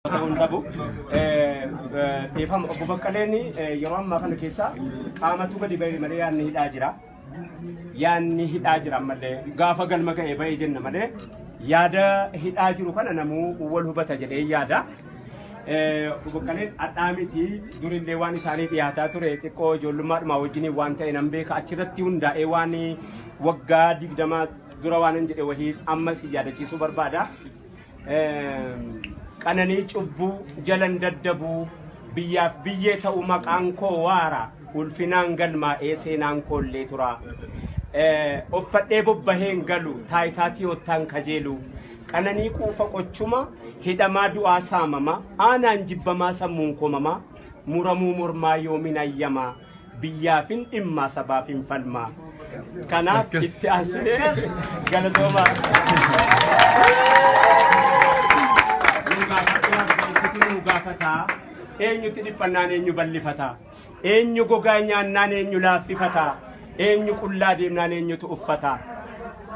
Tahu ifam Abu Bakar ini Yeroham makan kisah kama tu kadi bayi malee yan hidajira malee gafa gal maka bayi jenna malee yada hidajiru kana namu wal hubata jede yada Abu Bakar adamiti durin lewani sani tiyata ture ko jolumar ma wajini wanta inambe ka achirati unda ewani wagga digdama durawanan jede wahi amma si yada cisu barbada kanani cubbu jalan daddabu biyyaaf biyyee ta'u maqaan koo waara ulfinaan galmaa eeseenaan koollee tura uffadhee bobbaheen galu taayitaatii ottaan kajeelu kananii quufa qochuma hidhamaa du'aa saamama aanaan jibbamaa sammuun komama muramuu mormaa yoomin ayyamaa biyyaafin dhimmaa sabaafin falmaa kanaaf itti aansee galatooma Gafata, enyu tidipannaan enyu ballifata, enyu gogaa nyaannaan enyu laaffifata, enyu qullaa deemnaan enyu uffata.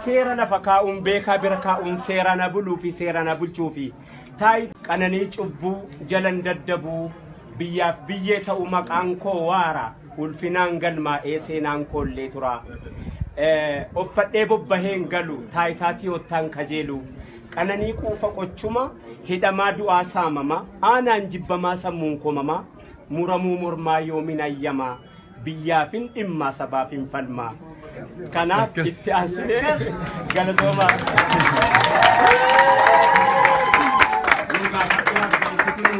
Seera lafa kaa'uun beekaa bira kaa'uun seera na buluu fi seera na bulchuu fi taayi kananii cubbuu jalan daddabuu biyyaaf biyyee ta'u maqaan koo waara ulfinaan galmaa eeseenaan koollee tura. Uffadhee bobbaheen galu taayitaatii ottaan kajeelu kananii quufa qochuma hidhamaa du'aa saamama aanaan jibbamaa sammuun komama muramuu mormaa yoomin ayyamaa biyyaafin dhimmaa sabaafin falmaa kanaaf itti aansee galatooma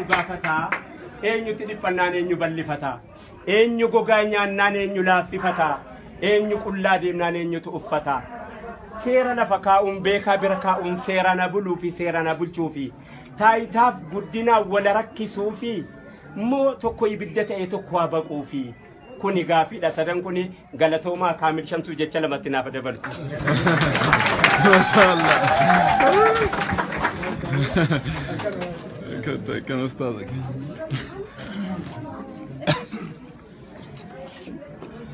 gaafataa eenyu tidipannaan eenyu ballifata eenyu gogaa nyaannaan eenyu laaffifata eenyu qullaa deemnaan eenyutu uffata seera lafa kaa'uun beekaa bira kaa'uun seera na buluu fi seera na bulchuu fi taayitaaf guddinaa wala rakkisuu fi moo tokko ibidda ta'e tokko haa baquu fi kuni gaafiidha sadan kuni galatoomaa kaamil shamsuu jecha lamatti naaf dabalu. Maashaallah. Kan ustaadha.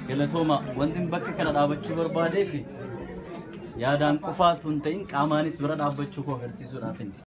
Galatooma wanti bakka kana dhaabachuu barbaadeef yaadaan qofaatu hin ta'in qaamaanis bira dhaabbachuu koo agarsiisuudhaaf